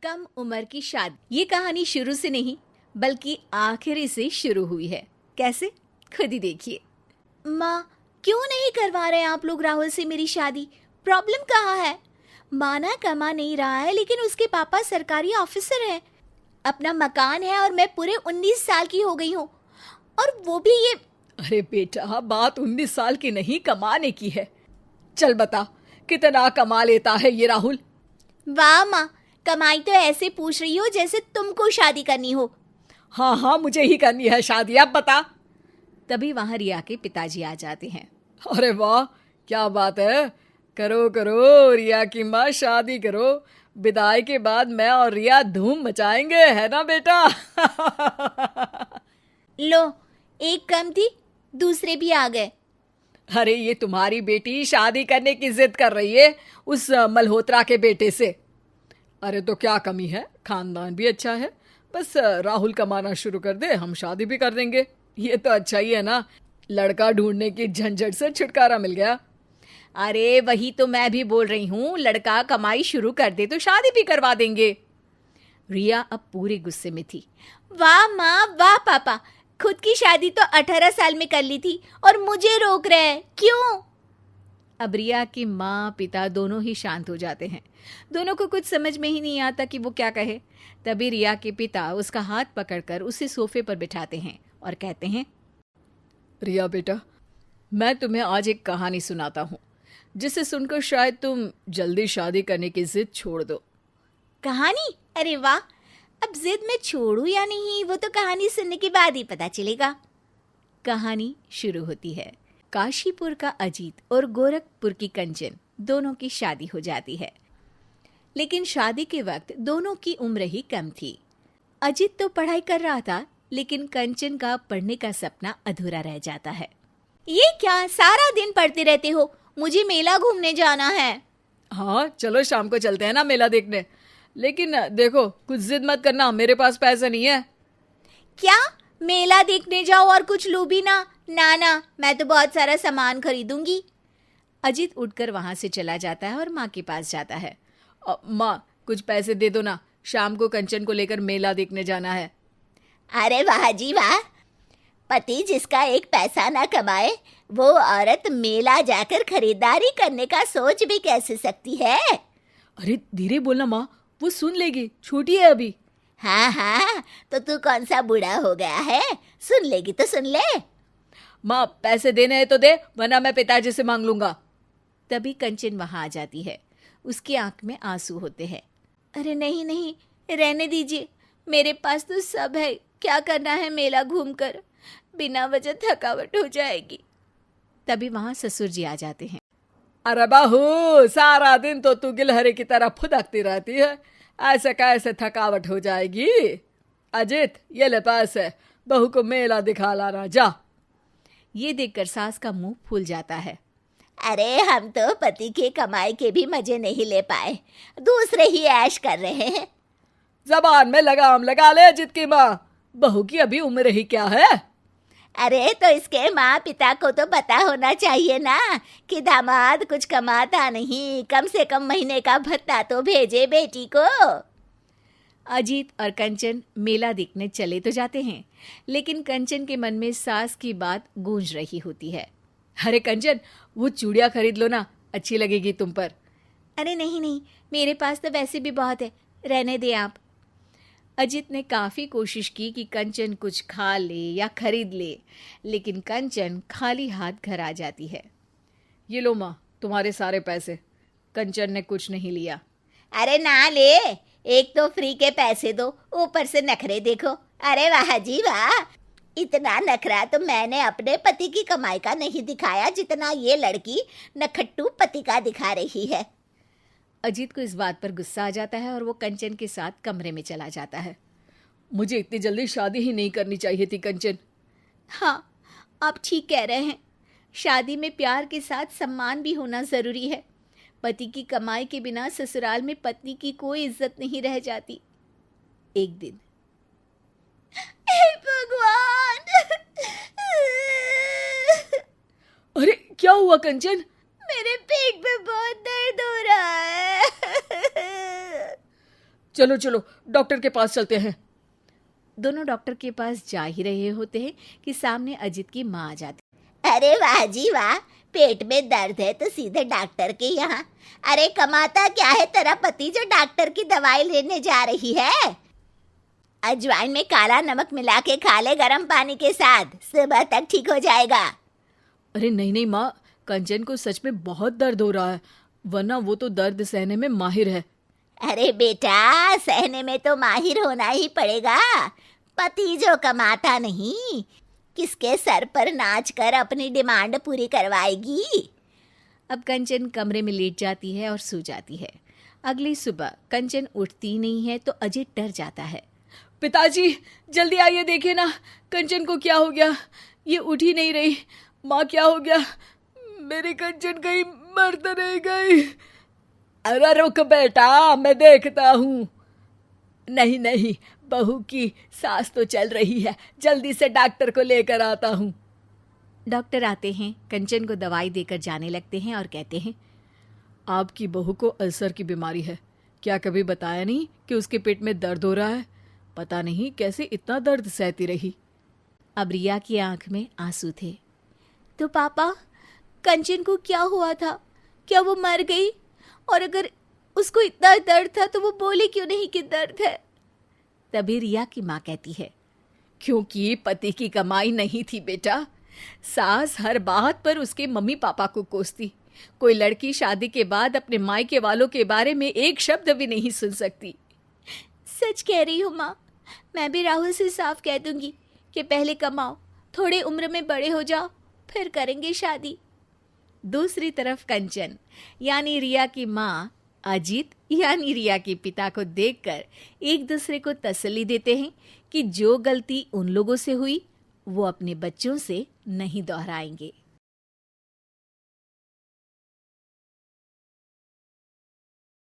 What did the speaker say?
कम उम्र की शादी। ये कहानी शुरू से नहीं बल्कि आखिरी से शुरू हुई है। कैसे? खुद ही देखिए। माँ, क्यों नहीं करवा रहे आप लोग राहुल से मेरी शादी? प्रॉब्लम कहाँ है? माना कमा नहीं रहा है लेकिन उसके पापा सरकारी ऑफिसर हैं, अपना मकान है और मैं पूरे 19 साल की हो गई हूँ और वो भी ये। अरे बेटा, बात 19 साल की नहीं, कमाने की है। चल बता, कितना कमा लेता है ये राहुल? वाह माँ, कमाई तो ऐसे पूछ रही हो जैसे तुमको शादी करनी हो। हाँ, मुझे ही करनी है शादी, अब बता। तभी वहां रिया के पिताजी आ जाते हैं। अरे वाह, क्या बात है। करो करो रिया की माँ, शादी करो। विदाई के बाद मैं और रिया धूम मचाएंगे, है ना बेटा? लो, एक कम थी, दूसरे भी आ गए। अरे ये तुम्हारी बेटी शादी करने की जिद कर रही है उस मल्होत्रा के बेटे से। अरे तो क्या कमी है, खानदान भी अच्छा है। बस राहुल कमाना शुरू कर दे, हम शादी भी कर देंगे। ये तो अच्छा ही है ना, लड़का ढूंढने की झंझट से छुटकारा मिल गया। अरे वही तो मैं भी बोल रही हूँ, लड़का कमाई शुरू कर दे तो शादी भी करवा देंगे। रिया अब पूरे गुस्से में थी। वाह माँ, वाह पापा, खुद की शादी तो 18 साल में कर ली थी और मुझे रोक रहे हैं, क्यों? अब रिया की माँ पिता दोनों ही शांत हो जाते हैं। दोनों को कुछ समझ में ही नहीं आता कि वो क्या कहे। तभी रिया के पिता उसका हाथ पकड़कर उसे सोफे पर बिठाते हैं और कहते हैं, रिया बेटा, मैं तुम्हें आज एक कहानी सुनाता हूँ जिसे सुनकर शायद तुम जल्दी शादी करने की जिद छोड़ दो। कहानी? अरे वाह, अब जिद में छोड़ू या नहीं वो तो कहानी सुनने के बाद ही पता चलेगा। कहानी शुरू होती है। काशीपुर का अजीत और गोरखपुर की कंचन दोनों की शादी हो जाती है, लेकिन शादी के वक्त दोनों की उम्र ही कम थी। अजीत तो पढ़ाई कर रहा था लेकिन कंचन का पढ़ने का सपना अधूरा रह जाता है। ये क्या, सारा दिन पढ़ते रहते हो? मुझे मेला घूमने जाना है। हाँ चलो, शाम को चलते हैं ना मेला देखने। लेकिन देखो, कुछ जिद मत करना, मेरे पास पैसा नहीं है। क्या मेला देखने जाओ और कुछ लो भी ना? ना, मैं तो बहुत सारा सामान खरीदूंगी। अजीत उठकर वहां से चला जाता है और माँ के पास जाता है। माँ, कुछ पैसे दे दो ना, शाम को कंचन को लेकर मेला देखने जाना है। अरे वाह जी वाह, पति जिसका एक पैसा ना कमाए वो औरत मेला जाकर खरीदारी करने का सोच भी कैसे सकती है? अरे धीरे बोलना माँ, वो सुन लेगी, छोटी है अभी। हाँ, तो तू कौन सा बूढ़ा हो गया है, सुन लेगी तो सुन ले। माँ, पैसे देने हैं तो दे, वरना मैं पिताजी से मांग लूंगा। तभी कंचन वहां आ जाती है। उसकी आंख में आंसू होते हैं। अरे नहीं, रहने दीजिए, मेरे पास तो सब है, क्या करना है मेला घूमकर, बिना वजह थकावट हो जाएगी। तभी वहां ससुर जी आ जाते हैं। अरे बहू, सारा दिन तो तू गिलहरी की तरह फुदकती रहती है, ऐसे कैसे थकावट हो जाएगी? अजित, ये ले पैसे, बहू को मेला दिखा लाना, जा। ये देखकर सास का मुंह फूल जाता है। अरे हम तो पति की कमाई के भी मजे नहीं ले पाए, दूसरे ही ऐश कर रहे हैं। जबान में लगाम लगा ले अजित की माँ, बहू की अभी उम्र ही क्या है? अरे तो इसके माँ पिता को तो पता होना चाहिए ना कि दामाद कुछ कमाता नहीं, कम से कम महीने का भत्ता तो भेजे बेटी को। अजीत और कंचन मेला देखने चले तो जाते हैं, लेकिन कंचन के मन में सास की बात गूंज रही होती है। अरे कंचन, वो चूड़ियाँ खरीद लो ना, अच्छी लगेगी तुम पर। अरे नहीं, मेरे पास तो वैसे भी बहुत है, रहने दे आप। अजित ने काफ़ी कोशिश की कि कंचन कुछ खा ले या खरीद ले, लेकिन कंचन खाली हाथ घर आ जाती है। ये लो माँ, तुम्हारे सारे पैसे। कंचन ने कुछ नहीं लिया। अरे ना ले, एक तो फ्री के पैसे दो, ऊपर से नखरे देखो। अरे वाह जी वाह, इतना नखरा तो मैंने अपने पति की कमाई का नहीं दिखाया जितना ये लड़की नखट्टू पति का दिखा रही है। अजीत को इस बात पर गुस्सा आ जाता है और वो कंचन के साथ कमरे में चला जाता है। मुझे इतनी जल्दी शादी ही नहीं करनी चाहिए थी कंचन। हाँ, आप ठीक कह रहे हैं, शादी में प्यार के साथ सम्मान भी होना ज़रूरी है। पति की कमाई के बिना ससुराल में पत्नी की कोई इज्जत नहीं रह जाती। एक दिन, हे भगवान! अरे क्या हुआ कंचन? मेरे पेट में बहुत दर्द हो रहा है। चलो चलो डॉक्टर के पास चलते हैं। दोनों डॉक्टर के पास जा ही रहे होते हैं कि सामने अजीत की माँ आ जाती। अरे वाह जी वाह, पेट में दर्द है तो सीधे डॉक्टर के यहाँ। अरे कमाता क्या है तेरा पति जो डॉक्टर की दवाई लेने जा रही है? अजवाइन में काला नमक मिला के खा ले गर्म पानी के साथ, सुबह तक ठीक हो जाएगा। अरे नहीं नहीं माँ, कंचन को सच में बहुत दर्द हो रहा है, वरना वो तो दर्द सहने में माहिर है। अरे बेटा, सहने में तो माहिर होना ही पड़ेगा। पति जो कमाता नहीं, किसके सर पर नाच कर अपनी डिमांड पूरी करवाएगी? अब कंचन कमरे में लेट जाती है और सो जाती है। अगली सुबह कंचन उठती नहीं है तो अजीत डर जाता है। पिताजी जल्दी आइए, देखिए ना कंचन को क्या हो गया, ये उठ ही नहीं रही। माँ क्या हो गया, मेरी कंचन कहीं मर तो नहीं गई? अरे रुक बेटा, मैं देखता हूँ। नहीं नहीं, बहू की सांस तो चल रही है, जल्दी से डॉक्टर को लेकर आता हूँ। डॉक्टर आते हैं, कंचन को दवाई देकर जाने लगते हैं और कहते हैं, आपकी बहू को अल्सर की बीमारी है। क्या कभी बताया नहीं कि उसके पेट में दर्द हो रहा है? पता नहीं कैसे इतना दर्द सहती रही। अब रिया की आंख में आंसू थे। तो पापा, कंचन को क्या हुआ था? क्या वो मर गई? और अगर उसको इतना दर्द था तो वो बोले क्यों नहीं कि दर्द है? तभी रिया की माँ कहती है, क्योंकि पति की कमाई नहीं थी बेटा। सास हर बात पर उसके मम्मी पापा को कोसती। कोई लड़की शादी के बाद अपने मायके वालों के बारे में एक शब्द भी नहीं सुन सकती। सच कह रही हूँ माँ, मैं भी राहुल से साफ कह दूंगी कि पहले कमाओ, थोड़े उम्र में बड़े हो जाओ, फिर करेंगे शादी। दूसरी तरफ कंचन यानी रिया की माँ अजीत यानी रिया के पिता को देखकर एक दूसरे को तसल्ली देते हैं कि जो गलती उन लोगों से हुई वो अपने बच्चों से नहीं दोहराएंगे।